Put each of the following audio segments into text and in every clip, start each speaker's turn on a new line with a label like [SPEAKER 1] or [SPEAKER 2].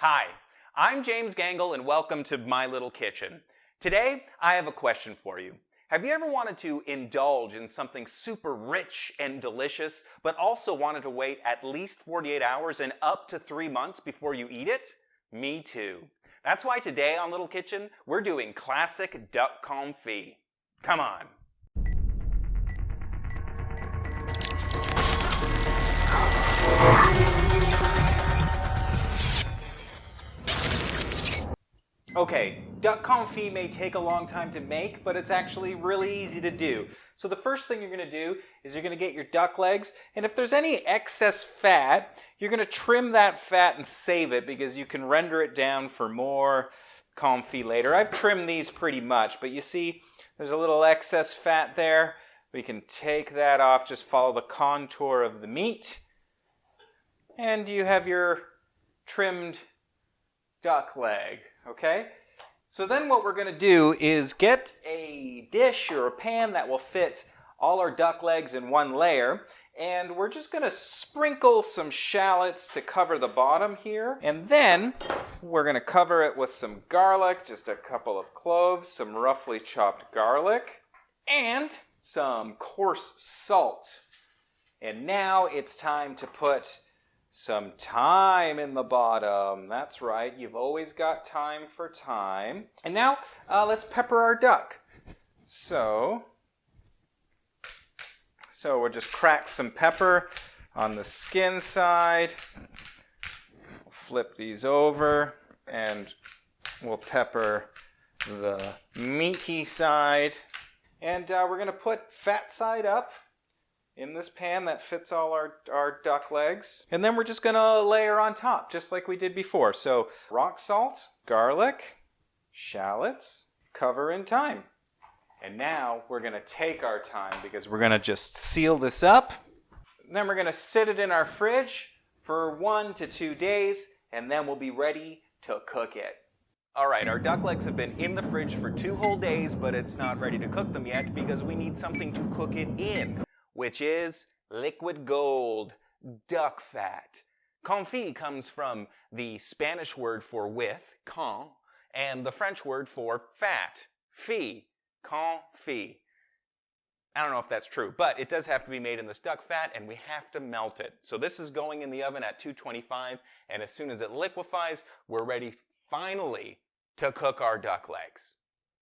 [SPEAKER 1] Hi, I'm James Gangle and welcome to My Little Kitchen. Today, I have a question for you. Have you ever wanted to indulge in something super rich and delicious, but also wanted to wait at least 48 hours and up to 3 months before you eat it? Me too. That's why today on Little Kitchen, we're doing classic Duck Confit. Come on. Okay, duck confit may take a long time to make, but it's actually really easy to do. So the first thing you're going to do is you're going to get your duck legs, and if there's any excess fat, you're going to trim that fat and save it because you can render it down for more confit later. I've trimmed these pretty much, but you see there's a little excess fat there. We can take that off, just follow the contour of the meat, and you have your trimmed duck leg. Okay, so then what we're going to do is get a dish or a pan that will fit all our duck legs in one layer, and we're just going to sprinkle some shallots to cover the bottom here, and then we're going to cover it with some garlic, just a couple of cloves, some roughly chopped garlic, and some coarse salt. And now it's time to put some thyme in the bottom. That's right, you've always got time for thyme. And now let's pepper our duck. So we'll just crack some pepper on the skin side. Flip these over and we'll pepper the meaty side. And we're going to put fat side up in this pan that fits all our duck legs. And then we're just gonna layer on top, just like we did before. So rock salt, garlic, shallots, cover in thyme. And now we're gonna take our time because we're gonna just seal this up. And then we're gonna sit it in our fridge for 1 to 2 days, and then we'll be ready to cook it. All right, our duck legs have been in the fridge for 2 whole days, but it's not ready to cook them yet because we need something to cook it in, which is liquid gold, duck fat. Confit comes from the Spanish word for with, con, and the French word for fat, fi, confit. I don't know if that's true, but it does have to be made in this duck fat, and we have to melt it. So this is going in the oven at 225, and as soon as it liquefies, we're ready finally to cook our duck legs.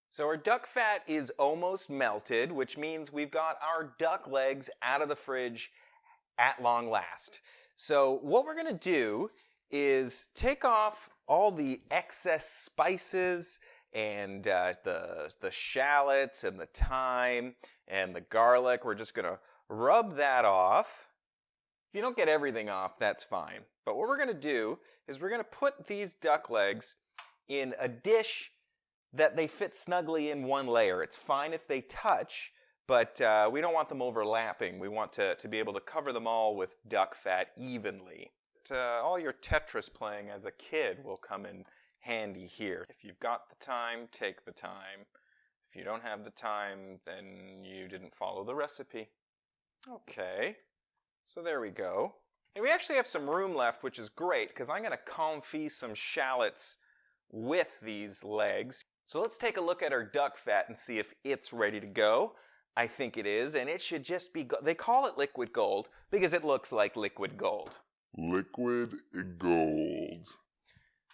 [SPEAKER 1] So our duck fat is almost melted, which means we've got our duck legs out of the fridge at long last. So what we're going to do is take off all the excess spices and the shallots and the thyme and the garlic. We're just going to rub that off. If you don't get everything off, that's fine. But what we're going to do is we're going to put these duck legs in a dish that they fit snugly in one layer. It's fine if they touch, but we don't want them overlapping. We want to be able to cover them all with duck fat evenly. All your Tetris playing as a kid will come in handy here. If you've got the time, take the time. If you don't have the time, then you didn't follow the recipe. Okay, so there we go. And we actually have some room left, which is great, because I'm going to confit some shallots with these legs. So let's take a look at our duck fat and see if it's ready to go. I think it is, and it should just be, they call it liquid gold because it looks like liquid gold.
[SPEAKER 2] Liquid gold.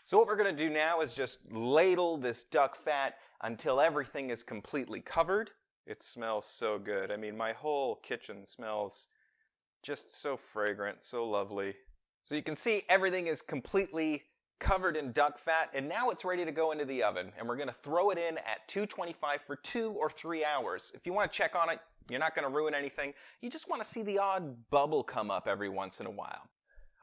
[SPEAKER 1] So what we're going to do now is just ladle this duck fat until everything is completely covered. It smells so good. I mean, my whole kitchen smells just so fragrant, so lovely. So you can see everything is completely covered in duck fat, and now it's ready to go into the oven, and we're going to throw it in at 225 for 2 or 3 hours. If you want to check on it, you're not going to ruin anything. You just want to see the odd bubble come up every once in a while.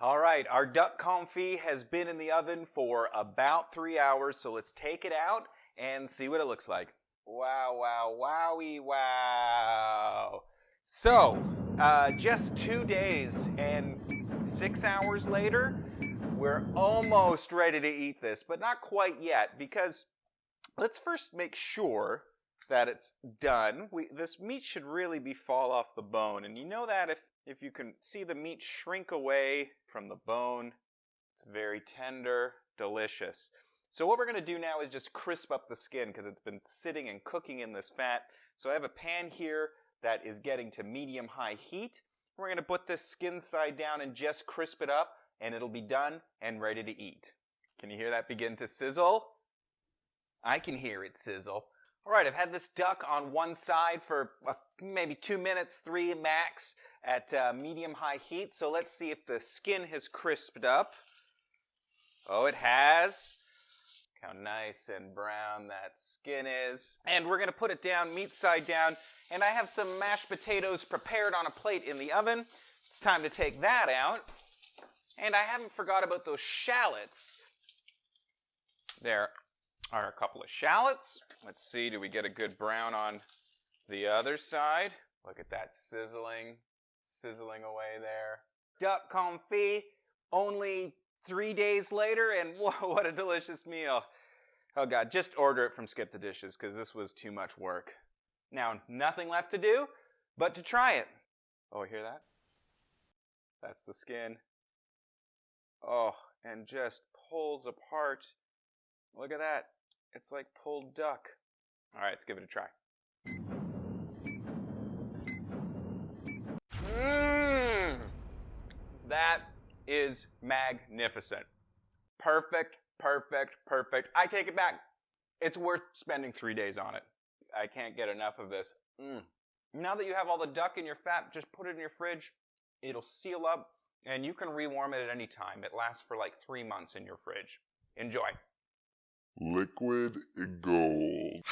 [SPEAKER 1] All right, our duck confit has been in the oven for about 3 hours, so let's take it out and see what it looks like. Wow, wow, wowie, wow. So, just 2 days and 6 hours later, we're almost ready to eat this, but not quite yet, because let's first make sure that it's done. This meat should really be fall off the bone, and you know that if you can see the meat shrink away from the bone, It's very tender, delicious. So what we're going to do now is just crisp up the skin because it's been sitting and cooking in this fat. So I have a pan here that is getting to medium-high heat. We're going to put this skin side down and just crisp it up, and it'll be done and ready to eat. Can you hear that begin to sizzle? I can hear it sizzle. All right, I've had this duck on one side for maybe 2 minutes, 3 max, at medium-high heat. So let's see if the skin has crisped up. Oh, it has. Look how nice and brown that skin is. And we're going to put it down, meat side down. And I have some mashed potatoes prepared on a plate in the oven. It's time to take that out. And I haven't forgot about those shallots. There are a couple of shallots. Let's see, do we get a good brown on the other side? Look at that sizzling away there. Duck Confit, only 3 days later, and whoa, what a delicious meal. Oh God, just order it from Skip the Dishes because this was too much work. Now, nothing left to do but to try it. Oh, hear that? That's the skin. Oh, and just pulls apart. Look at that. It's like pulled duck. All right, let's give it a try. That is magnificent. Perfect, perfect, perfect. I take it back. It's worth spending 3 days on it. I can't get enough of this. Now that you have all the duck in your fat, just put it in your fridge. It'll seal up, and you can rewarm it at any time. It lasts for like 3 months in your fridge. Enjoy.
[SPEAKER 2] Liquid gold.